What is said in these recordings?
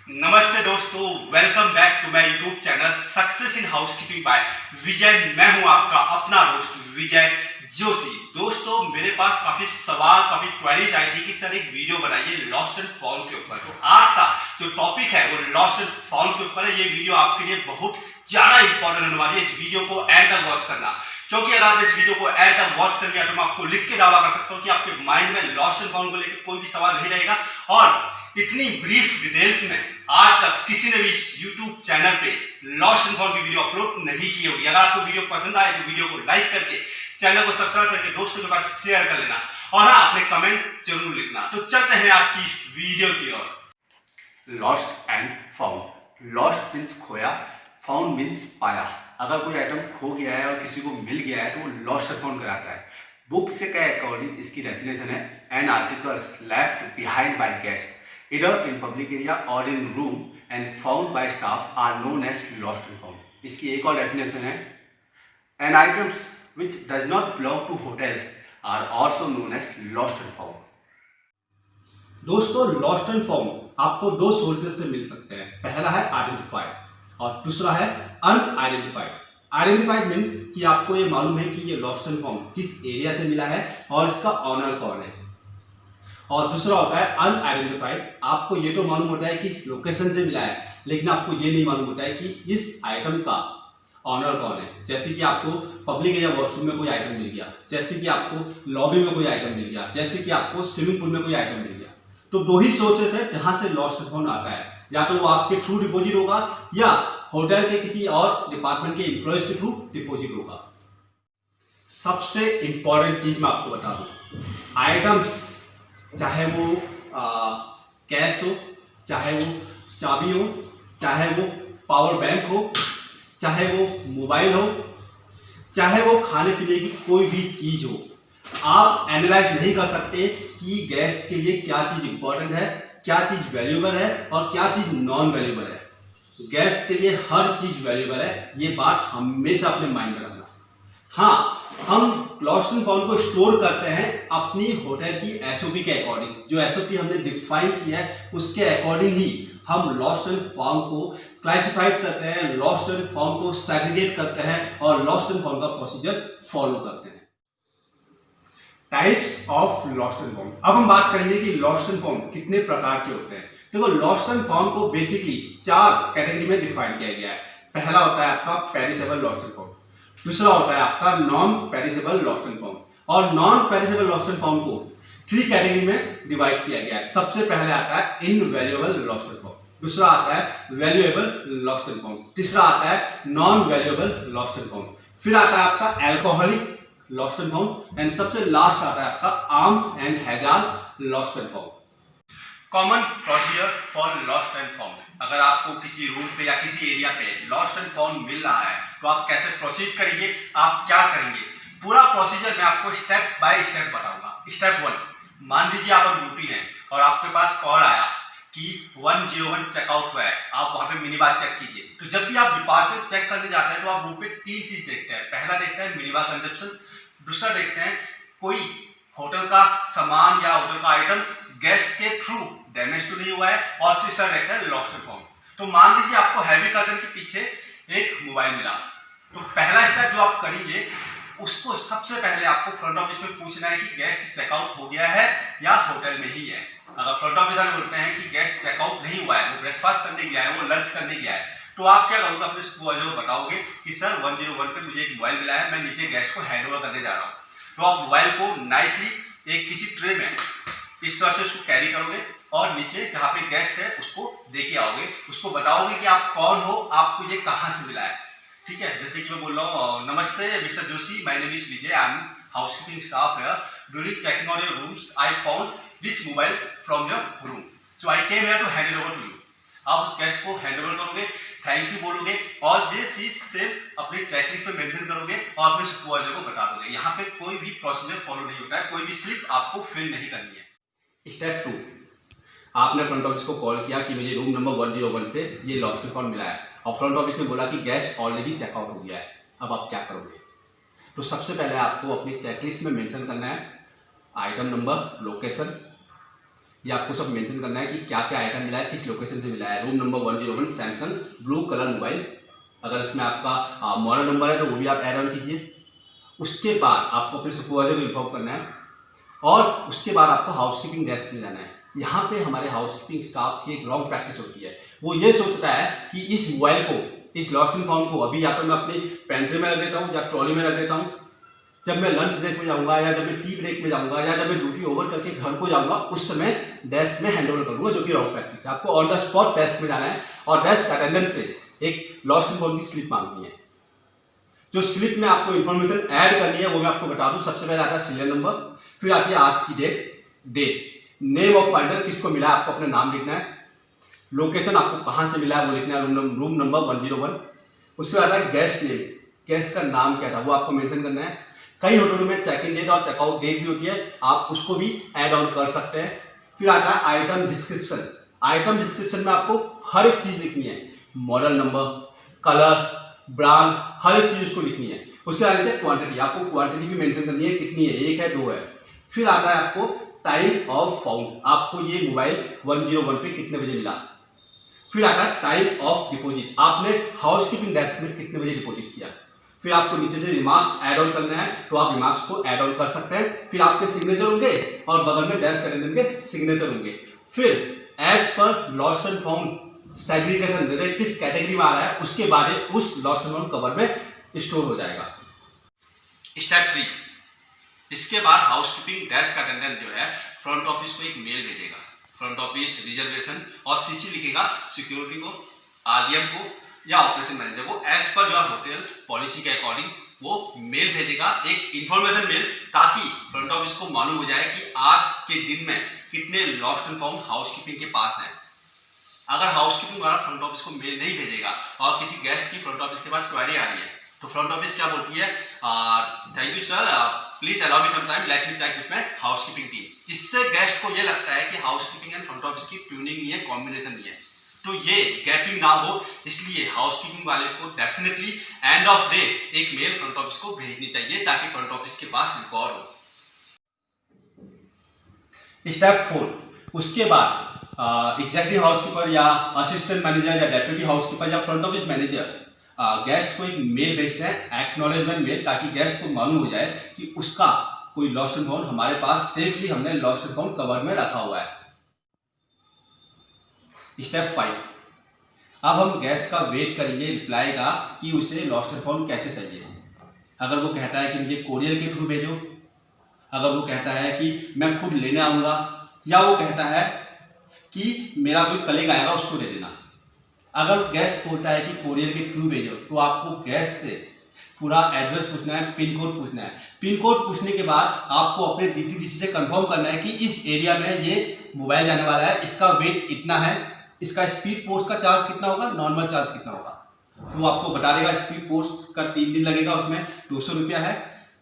नमस्ते दोस्तों, welcome back to my YouTube channel success in housekeeping by Vijay. मैं हूं आपका अपना दोस्त विजय जोशी। दोस्तों, मेरे पास काफी सवाल, काफी क्वेरीज आई थी कि सर एक वीडियो बनाइए लॉस्ट एंड फाउंड के ऊपर। तो आज का जो टॉपिक है वो लॉस्ट एंड फाउंड के ऊपर है। ये वीडियो आपके लिए बहुत ज्यादा इंपॉर्टेंट होने वाली है। इस वीडियो को एंड तक वॉच करना, क्योंकि अगर आप इस वीडियो को एंड तक वॉच कर लिया तो मैं आपको लिख के दावा कर सकता हूँ कि आपके माइंड में लॉस्ट एंड फाउंड को लेकर कोई भी सवाल नहीं रहेगा। और इतनी ब्रीफ डिटेल्स में आज तक किसी ने भी YouTube चैनल पे लॉस्ट एंड फाउंड की वीडियो अपलोड नहीं की होगी। अगर आपको वीडियो पसंद आए तो वीडियो को लाइक करके चैनल को सब्सक्राइब करके दोस्तों के पास शेयर कर लेना और हाँ, अपने कमेंट जरूर लिखना। तो चलते हैं आज की वीडियो की ओर। Lost and found. Lost means खोया, फाउंड मीन्स पाया। अगर कोई आइटम खो गया है और किसी को मिल गया है तो वो लॉस्ट एंड फाउंड कराता है। बुक से के अकॉर्डिंग इसकी डेफिनेशन है an articles left behind by guest either in public area or in room and found by staff are known as lost and found. इसकी एक और डेफिनेशन है and items which does not belong to hotel are also known as lost and found. दोस्तों, lost and found आपको दो sources से मिल सकते हैं। पहला है आइडेंटिफाइड और दूसरा है अनआइडेंटिफाइड। आइडेंटिफाइड मीन्स कि आपको ये मालूम है कि ये लॉस्ट एंड फाउंड किस एरिया से मिला है और इसका ऑनर कौन है। और दूसरा होता है अनआइडेंटिफाइड। आपको ये तो मालूम होता है कि इस लोकेशन से मिला है, लेकिन आपको ये नहीं मालूम होता है कि इस आइटम का ऑनर कौन है। जैसे कि आपको पब्लिक एरिया वॉशरूम में कोई आइटम मिल गया, जैसे कि आपको लॉबी में कोई आइटम मिल गया, जैसे कि आपको स्विमिंग पूल में कोई आइटम मिल गया। तो दो ही सोर्सेस है जहां से लॉस्ट एंड फाउंड आता है। या तो वो आपके थ्रू डिपॉजिट होगा या होटल के किसी और डिपार्टमेंट के एम्प्लॉयज के थ्रू डिपॉजिट होगा। सबसे इंपॉर्टेंट चीज मैं आपको बता दूं, आइटम्स चाहे वो कैश हो, चाहे वो चाबी हो, चाहे वो पावर बैंक हो, चाहे वो मोबाइल हो, चाहे वो खाने पीने की कोई भी चीज हो, आप एनालाइज नहीं कर सकते कि गेस्ट के लिए क्या चीज इंपॉर्टेंट है, क्या चीज वैल्यूएबल है और क्या चीज नॉन वैल्यूएबल है। गेस्ट के लिए हर चीज वैल्यूएबल है, ये बात हमेशा अपने माइंड में रखना। हाँ, हम लॉस्ट एंड फाउंड को स्टोर करते हैं अपनी होटल की एसओपी के अकॉर्डिंग। जो एसओपी हमने डिफाइन किया है उसके अकॉर्डिंग ही हम लॉस्ट एंड फाउंड को क्लासिफाइड करते हैं, लॉस्ट एंड फाउंड को सेग्रीगेट करते हैं और लॉस्ट एंड फाउंड का प्रोसीजर फॉलो करते हैं। Types of lost and found. अब हम बात करेंगे कि लॉस्ट एंड फाउंड कितने प्रकार के होते हैं। देखो, लॉस्ट एंड फाउंड को बेसिकली 4 कैटेगरी में डिफाइन किया गया है। पहला होता है आपका पेरिसेबल लॉस्ट एंड फाउंड, दूसरा होता है आपका non perishable lost and found, और non perishable lost and found को 3 कैटेगरी में डिवाइड किया गया है। सबसे पहले आता है इनवैल्यूएबल लॉस्ट एंड फाउंड, दूसरा आता है वैल्यूएबल लॉस्ट एंड फाउंड, तीसरा आता है non valuable lost and found, फिर आता है आपका alcoholic lost and found and सबसे लास्ट आता है आपका arms and hazard lost and found. Common procedure for lost and found. अगर आपको किसी रूम पे या किसी एरिया पे लॉस्ट एंड फाउंड मिल रहा है तो आप कैसे प्रोसीड करेंगे, आप क्या करेंगे, पूरा प्रोसीजर मैं आपको स्टेप बाय स्टेप बताऊंगा। स्टेप 1, मान लीजिए आप ड्यूटी हैं और आपके पास कॉल आया कि 101 चेकआउट हुआ है, आप वहां पे मिनी बार चेक कीजिए। तो जब भी आप डिपार्चर चेक करने जाते हैं तो आप रूम पे 3 चीज देखते हैं। पहला देखते हैं मिनी बार कंजप्शन, दूसरा देखते हैं कोई होटल का सामान या होटल का आइटम्स गेस्ट के थ्रू डैमेज तो नहीं हुआ है, और तीसरा देखते हैं लॉस्ट एंड फाउंड। तो मान लीजिए आपको हैवी कर्टन के पीछे एक मोबाइल मिला, तो पहला स्टेप जो आप करेंगे उसको सबसे पहले आपको फ्रंट ऑफिस में पूछना है कि गेस्ट चेकआउट हो गया है या होटल में ही है। अगर फ्रंट ऑफिस वाले बोलते हैं कि गेस्ट चेकआउट नहीं हुआ है, वो ब्रेकफास्ट करने गया है, वो लंच करने गया है, तो आप क्या करोगे, अपने सुपरवाइजर को बताओगे कि सर 101 पे मुझे एक मोबाइल मिला है, मैं नीचे गेस्ट को हैंड ओवर करने जा रहा हूँ। तो आप मोबाइल को नाइसली एक किसी ट्रे में इस तरह से उसको कैरी करोगे और नीचे जहाँ पे गेस्ट है उसको दे के आओगे, उसको बताओगे कि आप कौन हो, आपको ये कहाँ से मिला है। ठीक है, जैसे कि मैं बोल रहा हूँ, नमस्ते mister Joshi, my name is Vijay, I am housekeeping staff here, during checking on your rooms I found this mobile from your room, so I came here to hand it over to you. आप उस guest को hand over करोगे, thank you बोलोगे और ये चीज same अपनी checklist में मेंशन करोगे और अपने सुपरवाइजर को बता दोगे। यहाँ पे कोई भी प्रोसीजर फॉलो नहीं होता है, कोई भी स्लिप आपको फिल नहीं करनी है। स्टेप 2, आपने फ्रंट ऑफिस को कॉल किया कि मुझे रूम नंबर 101 से ये लॉस्ट एंड फाउंड मिला है और फ्रंट ऑफिस ने बोला कि गेस्ट ऑलरेडी चेकआउट हो गया है। अब आप क्या करोगे? तो सबसे पहले आपको अपनी चेकलिस्ट में मेंशन करना है आइटम नंबर, लोकेशन, ये आपको सब मेंशन करना है कि क्या क्या आइटम मिला है, किस लोकेशन से मिला है। Room number 101 Samsung blue colour mobile, अगर इसमें आपका मॉडल नंबर है तो वो भी आप ऐड ऑन कीजिए। उसके बाद आपको अपने सुपरवाइजर को इन्फॉर्म करना है और उसके बाद आपको हाउसकीपिंग डेस्क में जाना है। यहाँ पे हमारे हाउसकीपिंग स्टाफ की एक रॉन्ग प्रैक्टिस होती है। वो ये सोचता है कि इस मोबाइल को, इस लॉस्ट एंड फाउंड को अभी यहाँ पर मैं अपनी पेंट्री में रख देता हूँ या ट्रॉली में रख देता हूँ, जब मैं लंच ब्रेक में जाऊँगा या जब मैं टी ब्रेक में जाऊँगा या जब मैं ड्यूटी ओवर करके घर को जाऊँगा उस समय डेस्क में हैंड ओवर कर दूँगा, जो कि रॉन्ग प्रैक्टिस है। आपको ऑन द स्पॉट डेस्क में जाना है और डेस्क अटेंडेंट से एक लॉस्ट एंड फाउंड की स्लिप मांगनी है। जो स्लिप में आपको इन्फॉर्मेशन ऐड करनी है वो मैं आपको बता दूं। सबसे पहले आता है सीरियल नंबर, फिर आती है आज की डेट, नेम ऑफ फाइंडर, किसको मिला है आपको अपना नाम लिखना है, लोकेशन आपको कहां से मिला है वो लिखना है, रूम नंबर 101। उसके बाद आता है गेस्ट नेम, गेस्ट का नाम क्या था वो आपको मेंशन करना है। कई होटलों में चेक इन डेट और चेकआउट डेट भी होती है, आप उसको भी ऐड ऑन कर सकते हैं। फिर आता है आइटम डिस्क्रिप्शन, आइटम डिस्क्रिप्शन में आपको हर एक चीज लिखनी है, मॉडल नंबर, कलर, ब्रांड, हर एक चीज उसको लिखनी है। उसके बाद है क्वांटिटी, आपको क्वांटिटी भी मेंशन करनी है, कितनी है, 1 है 2 है। फिर आता है आपको टाइम ऑफ फाउंड, आपको ये मोबाइल 101 पे कितने बजे मिला। फिर आता है टाइम ऑफ डिपॉजिट, आपने हाउसकीपिंग डेस्क में कितने बजे डिपॉजिट किया। फिर आपको नीचे से रिमार्क्स ऐड ऑन करना है तो आप रिमार्क्स को ऐड ऑन कर सकते हैं। फिर आपके सिग्नेचर होंगे और बगल में डेस्क अटेंडेंट के सिग्नेचर होंगे। फिर as per lost and found segregation, किस कैटेगरी में आ रहा है उसके बाद उस लॉस्ट एंड फाउंड कवर में स्टोर हो जाएगा। स्टेप 3, इसके बाद हाउसकीपिंग डेस्क अटेंडेंट जो है फ्रंट ऑफिस को एक मेल भेजेगा। फ्रंट ऑफिस रिजर्वेशन और सीसी लिखेगा सिक्योरिटी को, आरडीएम को या ऑपरेशन मैनेजर को, एज पर जो होटल पॉलिसी के अकॉर्डिंग वो मेल भेजेगा, एक इंफॉर्मेशन मेल, ताकि फ्रंट ऑफिस को मालूम हो जाए कि आज के दिन में कितने लॉस्ट एंड फाउंड हाउसकीपिंग के पास हैं। अगर हाउसकीपिंग वाला फ्रंट ऑफिस को मेल नहीं भेजेगा और किसी गेस्ट की फ्रंट ऑफिस के पास क्वेरी आ रही है तो फ्रंट ऑफिस क्या बोलती है, thank you sir, please allow me some time, let me check with my housekeeping team. इससे गेस्ट को ये लगता है कि हाउसकीपिंग एंड फ्रंट ऑफिस की ट्यूनिंग नहीं है, कॉम्बिनेशन नहीं है, तो ये गैपिंग ना हो, इसलिए हाउसकीपिंग वाले को डेफिनेटली एंड ऑफ डे एक मेल फ्रंट ऑफिस को भेजनी चाहिए ताकि फ्रंट ऑफिस के पास रिकॉर्ड हो। स्टेप 4, उसके बाद एग्जीक्यूटिव हाउसकीपर या असिस्टेंट मैनेजर या डेप्यूटी हाउसकीपर या फ्रंट ऑफिस मैनेजर गेस्ट को एक मेल भेजते हैं, एक्नॉलेजमेंट मेल, ताकि गेस्ट को मालूम हो जाए कि उसका कोई लॉस्ट एंड फाउंड हमारे पास सेफली हमने लॉस्ट एंड फाउंड कवर में रखा हुआ है। स्टेप 5, अब हम गेस्ट का वेट करेंगे रिप्लाई का कि उसे लॉस्ट एंड फाउंड कैसे चाहिए। अगर वो कहता है कि मुझे कोरियर के थ्रू भेजो, अगर वो कहता है कि मैं खुद लेने आऊँगा, या वो कहता है कि मेरा कोई कलीग आएगा उसको दे देना। अगर गेस्ट बोलता है कि कोरियर के थ्रू भेजो तो आपको गेस्ट से पूरा एड्रेस पूछना है, पिन कोड पूछना है। पिन कोड पूछने के बाद आपको अपने डीटीडीसी से कंफर्म करना है कि इस एरिया में ये मोबाइल जाने वाला है, इसका वेट इतना है, इसका स्पीड पोस्ट का चार्ज कितना होगा, नॉर्मल चार्ज कितना होगा, तो आपको बता देगा। स्पीड पोस्ट का 3 दिन लगेगा, उसमें 200 रुपया है,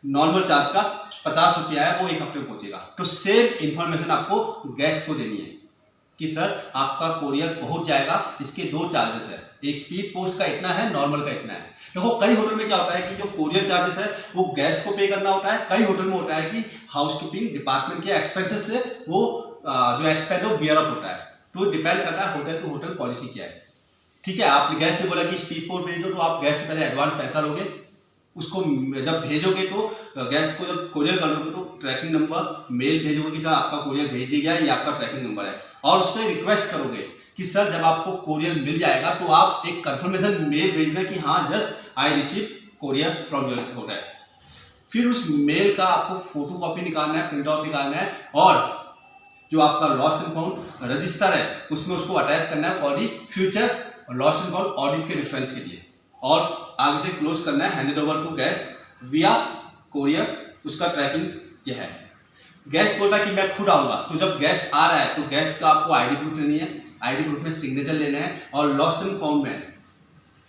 नॉर्मल चार्ज का 50 रुपया है, वो 1 हफ्ते में पहुंचेगा। तो सेम इंफॉर्मेशन आपको गेस्ट को देनी है कि सर आपका कोरियर पहुंच जाएगा, इसके 2 चार्जेस है, एक स्पीड पोस्ट का इतना है, नॉर्मल का इतना है। देखो कई होटल में क्या होता है कि जो कोरियर चार्जेस है वो गेस्ट को पे करना होता है, कई होटल में होता है कि हाउसकीपिंग डिपार्टमेंट के एक्सपेंसेस से वो जो एक्सपेंस है वो बियर अप होता है। तो डिपेंड करता है होटल टू होटल पॉलिसी क्या है। ठीक है, आप गेस्ट ने बोला कि स्पीड पोस्ट भेज दो तो आप गेस्ट से पहले एडवांस पैसा लोगे, उसको जब भेजोगे तो गेस्ट को जब कोरियर कर लोगे तो ट्रैकिंग नंबर मेल भेजोगे कि सर आपका कोरियर भेज दिया गया, ये आपका ट्रैकिंग नंबर है, और उससे रिक्वेस्ट करोगे कि सर जब आपको कोरियर मिल जाएगा तो आप एक कंफर्मेशन मेल भेजना कि हाँ yes I receive courier from your hotel. फिर उस मेल का आपको फोटो कॉपी निकालना है, प्रिंट आउट निकालना है, और जो आपका लॉस्ट एंड फाउंड रजिस्टर है उसमें उसको अटैच करना है for the future lost and found audit के रेफरेंस के लिए, और आगे से क्लोज करना है, हैंडेड ओवर टू गेस्ट विया कोरियर। उसका ट्रैकिंग यह है। गेस्ट बोलता है कि मैं खुद आऊँगा, तो जब गेस्ट आ रहा है तो गेस्ट का आपको आईडी प्रूफ लेनी है, आईडी प्रूफ में सिग्नेचर लेना है, और लॉस्ट एंड फाउंड में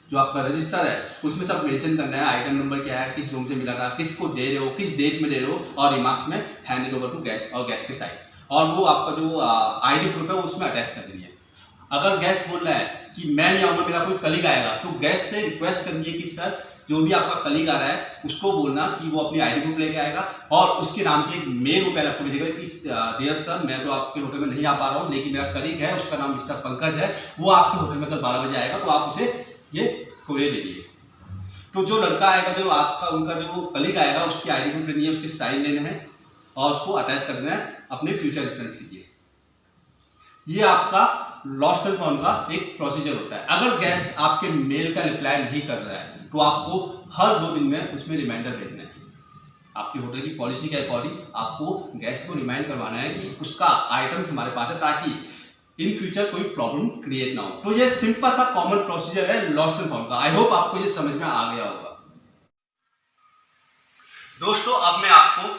जो आपका रजिस्टर है उसमें सब मेंशन करना है, आइटम नंबर क्या है, किस रूम से मिला था, किसको दे रहे हो, किस डेट में दे रहे हो, और रिमार्क्स में हैंडेड ओवर टू गेस्ट और गेस्ट के साइड, और वो आपका जो आईडी प्रूफ है उसमें अटैच कर देनी है। अगर गेस्ट बोल रहा है कि मैं नहीं आऊँगा, मेरा कोई कलीग आएगा, तो गेस्ट से रिक्वेस्ट करनी है कि सर जो भी आपका कलीग आ रहा है उसको बोलना कि वो अपनी आईडी प्रूफ लेके आएगा और उसके नाम की एक मेल वो पहले आपको भेजेगा कि डियर सर, मैं तो आपके होटल में नहीं आ पा रहा हूँ, लेकिन मेरा कलीग है, उसका नाम मिस्टर पंकज है, वो आपके होटल में कल 12 बजे आएगा, तो आप उसे ये कोरियर ले लीजिए। तो जो लड़का आएगा, जो आपका उनका जो कलीग आएगा, उसकी आईडी प्रूफ लेनी है, उसके साइन लेने हैं और उसको अटैच कर देना है अपने फ्यूचर रेफरेंस के लिए। ये आपका लॉस्ट एंड फाउंड का एक प्रोसीजर होता है। अगर गेस्ट आपके मेल का रिप्लाई नहीं कर रहा है तो आपको हर 2 दिन में उसमें रिमाइंडर भेजना है। आपकी होटल की पॉलिसी के अकॉर्डिंग आपको गेस्ट को रिमाइंड करवाना है कि उसका आइटम्स हमारे पास है, ताकि इन फ्यूचर कोई प्रॉब्लम क्रिएट ना हो। तो ये सिंपल सा कॉमन प्रोसीजर है लॉस्ट एंड फाउंड का। आई होप आपको ये समझ में आ गया होगा। दोस्तों, अब मैं आपको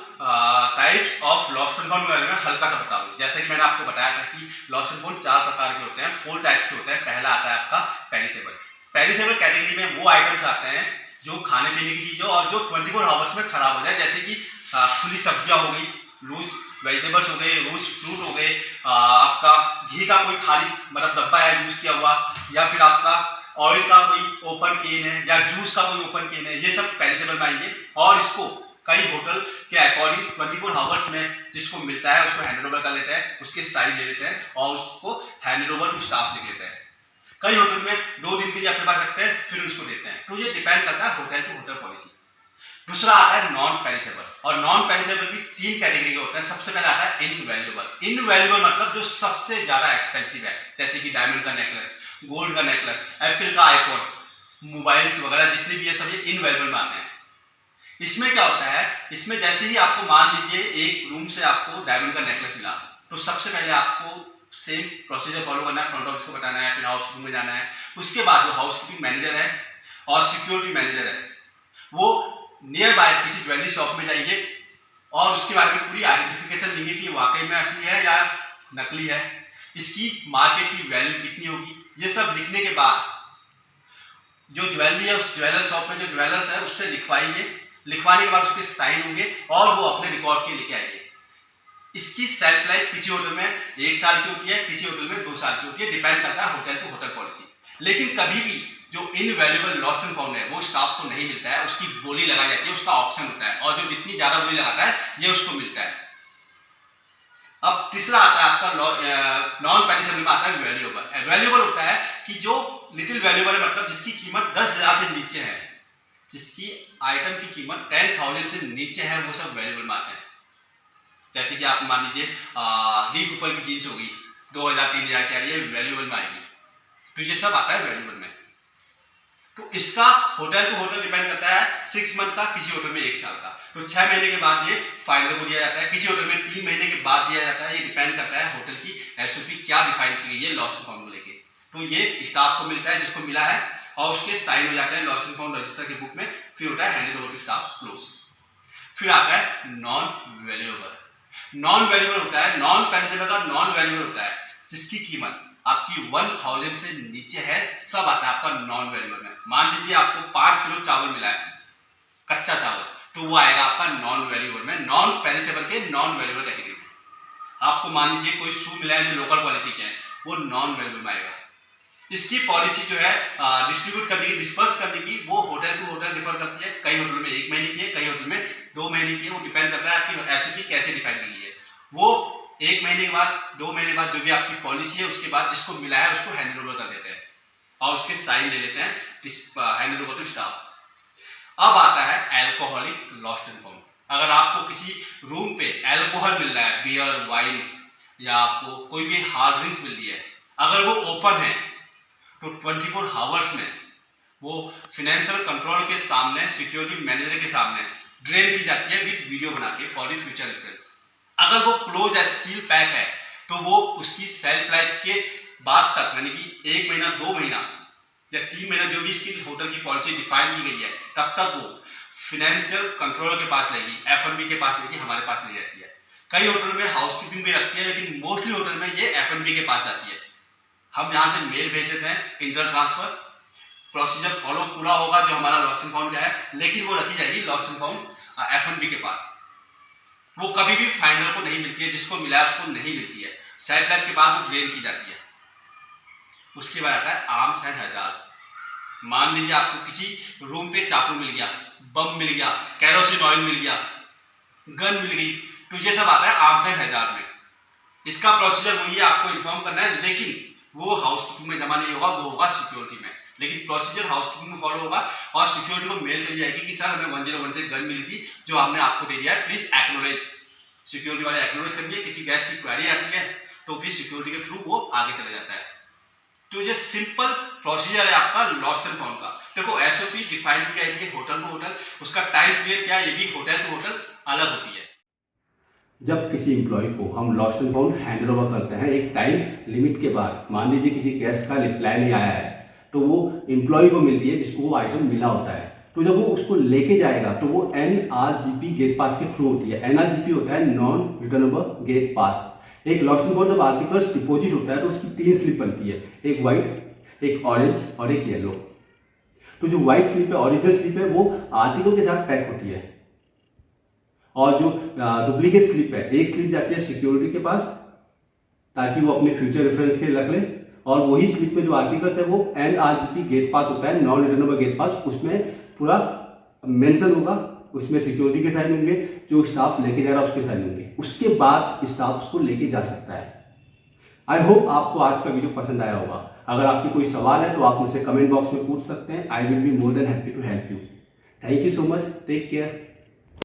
types of lost and found के बारे में हल्का सा बताऊंगा। जैसे कि मैंने आपको बताया था कि लॉस्ट एंड फाउंड 4 प्रकार के होते हैं, 4 टाइप्स के होते हैं। पहला आता है आपका पेरिसेबल। पेरिसेबल कैटेगरी में वो आइटम्स आते हैं जो खाने पीने की चीज़ें और जो 24 आवर्स में खराब हो जाए, जैसे कि खुली सब्जियां हो गई, लूज वेजिटेबल्स हो गए, लूज फ्रूट हो गए, आपका घी का कोई खाली मतलब डब्बा है यूज किया हुआ, या फिर आपका ऑयल का कोई ओपन केन है, या जूस का कोई ओपन केन है, ये सब पेरिसेबल में आएंगे। और इसको कई होटल के अकॉर्डिंग 24 आवर्स में जिसको मिलता है उसको हैंड ओवर कर लेते हैं, उसके साइज ले लेते हैं और उसको हैंड ओवर टू स्टाफ लिख लेते हैं। कई होटल में 2 दिन के लिए अपने पास रखते हैं, फिर उसको देते हैं। तो ये डिपेंड करता है होटल टू होटल पॉलिसी। दूसरा आता है नॉन पेरिसेबल, और नॉन पेरिसेबल की 3 कैटेगरी के होते हैं। सबसे पहले आता है इनवैल्यूएबल। इनवैल्यूएबल मतलब जो सबसे ज्यादा एक्सपेंसिव है, जैसे कि डायमंड का नेकलेस, गोल्ड का नेकलेस, एप्पल का आईफोन, मोबाइल्स वगैरह जितने भी है सब ये इनवैल्यूएबल में आते हैं। इसमें क्या होता है, इसमें जैसे ही आपको मान लीजिए एक रूम से आपको डायमंड का नेकलेस मिला, तो सबसे पहले आपको सेम प्रोसीजर फॉलो करना है, फ्रंट ऑफिस को बताना है, फिर हाउसकीपिंग में जाना है। उसके बाद जो हाउसकीपिंग मैनेजर है और सिक्योरिटी मैनेजर है वो नियर बाय किसी ज्वेलरी शॉप में जाएंगे और उसके बारे में पूरी आइडेंटिफिकेशन लेंगे कि वाकई में असली है या नकली है, इसकी मार्केट की वैल्यू कितनी होगी। ये सब लिखने के बाद जो ज्वेलरी है उस ज्वेलर शॉप में जो ज्वेलर्स है उससे लिखवाएंगे, लिखवाने के बाद उसके साइन होंगे और वो अपने रिकॉर्ड के लेके आएंगे। इसकी सेल्फ लाइफ किसी होटल में 1 साल की होती है, किसी होटल में 2 साल की होती है, डिपेंड करता है होटल टू होटल पॉलिसी। लेकिन कभी भी जो इनवैल्यूएबल लॉस्ट एंड फाउंड है वो स्टाफ को नहीं मिलता है, उसकी बोली लगाई जाती है, उसका ऑप्शन होता है और जो जितनी ज्यादा बोली लगाता है ये उसको मिलता है। अब तीसरा आता है आपका नॉन पेरिसेबल में आता है वैल्यूएबल। वैल्यूएबल होता है कि जो लिटिल वैल्यूएबल है, मतलब जिसकी कीमत 10,000 से नीचे है, जिसकी आइटम की कीमत 10,000 से नीचे है, वो सब वैल्यूएबल में आते हैं। जैसे कि आप मान लीजिए ली कूपर की जीन्स होगी 2,000-3,000 की आ रही है, वैल्यूएबल में आएगी। तो ये सब आता है वैल्यूएबल में। तो इसका होटल टू होटल डिपेंड करता है, 6 मंथ का, किसी होटल में 1 साल का। तो 6 महीने के बाद ये फाइनल को दिया जाता है, किसी होटल में 3 महीने के बाद दिया जाता है। ये डिपेंड करता है होटल की एसओपी क्या डिफाइन की गई है लॉस्ट एंड फाउंड को लेके। तो ये स्टाफ को मिलता है जिसको मिला है और उसके साइन हो जाते हैं लॉस्ट एंड फाउंड रजिस्टर की बुक में, फिर होता है handed over to staff close. फिर आता है नॉन वैल्यूएबल। नॉन वैल्यूएबल होता है, नॉन पेरिसेबल का नॉन वैल्यूएबल होता है जिसकी कीमत आपकी 1,000 से नीचे है, सब आता है आपका नॉन वैल्यूएबल में। मान लीजिए आपको 5 किलो चावल मिला है, कच्चा चावल, तो वो आएगा आपका नॉन वैल्यूएबल में, नॉन पेरिसेबल के नॉन वैल्यूएबल कैटेगरी में। आपको मान लीजिए कोई शू मिला है जो लोकल क्वालिटी के हैं, वो नॉन वैल्यूएबल में आएगा। इसकी पॉलिसी जो है डिस्ट्रीब्यूट करने की, डिस्पर्स करने की, वो होटल टू होटल डिफर करती है। कई होटल में 1 महीने की है, कई होटल में 2 महीने की है। वो डिपेंड करता है आपकी एसओपी कैसे डिफाइन की गई है। वो 1 महीने के बाद, 2 महीने बाद जो भी आपकी पॉलिसी है उसके बाद जिसको मिला है उसको हैंड ओवर कर देते हैं और उसके साइन ले लेते हैं हैंड ओवर टू स्टाफ। अब आता है एल्कोहलिक लॉस्ट एंड फाउंड। अगर आपको किसी रूम पे एल्कोहल मिल रहा है, बियर, वाइन या आपको कोई भी हार्ड ड्रिंक्स मिल रही है, अगर वो ओपन है तो 24 आवर्स में वो फाइनेंशियल कंट्रोल के सामने, सिक्योरिटी मैनेजर के सामने ड्रेन की जाती है विद वीडियो बना के फॉर फ्यूचर रेफरेंस। अगर वो क्लोज है, सील पैक है, तो वो उसकी सेल्फ लाइफ के बाद तक, यानी कि 1 महीना, 2 महीना या 3 महीना, जो भी इसकी होटल की पॉलिसी डिफाइन की गई है, तब तक वो फाइनेंशियल कंट्रोलर के पास लेगी, एफएनबी के पास लेगी, हमारे पास नहीं जाती है। कई होटल में हाउसकीपिंग भी रखती है, लेकिन मोस्टली होटल में ये एफएनबी के पास आती है। हम यहाँ से मेल भेज देते हैं, इंटर ट्रांसफर प्रोसीजर फॉलो पूरा होगा जो हमारा लॉस्ट एंड फाउंड का है, लेकिन वो रखी जाएगी लॉस्ट एंड फाउंड एफएनबी के पास। वो कभी भी फाइंडर को नहीं मिलती है, जिसको मिला है उसको नहीं मिलती है। सेट लाइफ के बाद वो ड्रेन की जाती है। उसके बाद आता है आर्म्स एंड हजार्ड। मान लीजिए आपको किसी रूम पे चाकू मिल गया, बम मिल गया, कैरोसिन ऑयल मिल गया, गन मिल गई, तो ये सब आता है आर्म्स एंड हैजार्ड में। इसका प्रोसीजर वही है, आपको इन्फॉर्म करना है, लेकिन वो हाउसकीपिंग में जमा नहीं होगा, वो होगा सिक्योरिटी में। लेकिन प्रोसीजर हाउसकीपिंग में फॉलो होगा और सिक्योरिटी को मेल चली जाएगी कि सर हमें 101 से गन मिली थी जो हमने आपको दे दिया है, प्लीज एक्नोलेज। सिक्योरिटी वाले एक्नोलेज करेंगे, किसी गैस की क्वेरी आती है तो फिर सिक्योरिटी के थ्रू वो आगे चला जाता है। तो ये सिंपल प्रोसीजर है आपका लॉस्ट एंड फाउंड का। देखो एसओपी डिफाइन की गई है होटल टू होटल, उसका टाइम पीरियड क्या है ये भी होटल टू होटल अलग होती है। जब किसी एम्प्लॉय को हम lost and found hand over करते हैं एक टाइम लिमिट के बाद, मान लीजिए किसी केस का रिप्लाई नहीं आया है, तो वो एम्प्लॉय को मिलती है जिसको वो आइटम मिला होता है। तो जब वो उसको लेके जाएगा तो वो NRGP गेट पास के थ्रू होती है। NRGP होता है नॉन रिटर्नेबल गेट पास। एक लॉस्ट एंड फाउंड जब आर्टिकल्स डिपॉजिट होता है तो उसकी 3 स्लिप बनती है, एक व्हाइट, एक ऑरेंज और एक येलो। तो जो व्हाइट स्लिप है, ओरिजिनल स्लिप है, वो आर्टिकल के साथ पैक होती है और जो डुप्लीकेट स्लिप है, एक स्लिप जाती है सिक्योरिटी के पास ताकि वो अपने फ्यूचर रेफरेंस के लिए रख ले, और वही स्लिप में जो आर्टिकल्स है वो NRGP गेट पास होता है, नॉन रिटर्नेबल गेट पास। उसमें पूरा मेंशन होगा, उसमें सिक्योरिटी के साइन होंगे, जो स्टाफ लेके जा रहा है उसके साइन होंगे, उसके बाद स्टाफ उसको लेके जा सकता है। आई होप आपको आज का वीडियो पसंद आया होगा। अगर आपके कोई सवाल है तो आप मुझसे कमेंट बॉक्स में पूछ सकते हैं। I will be more than happy to help you. Thank you so much, take care.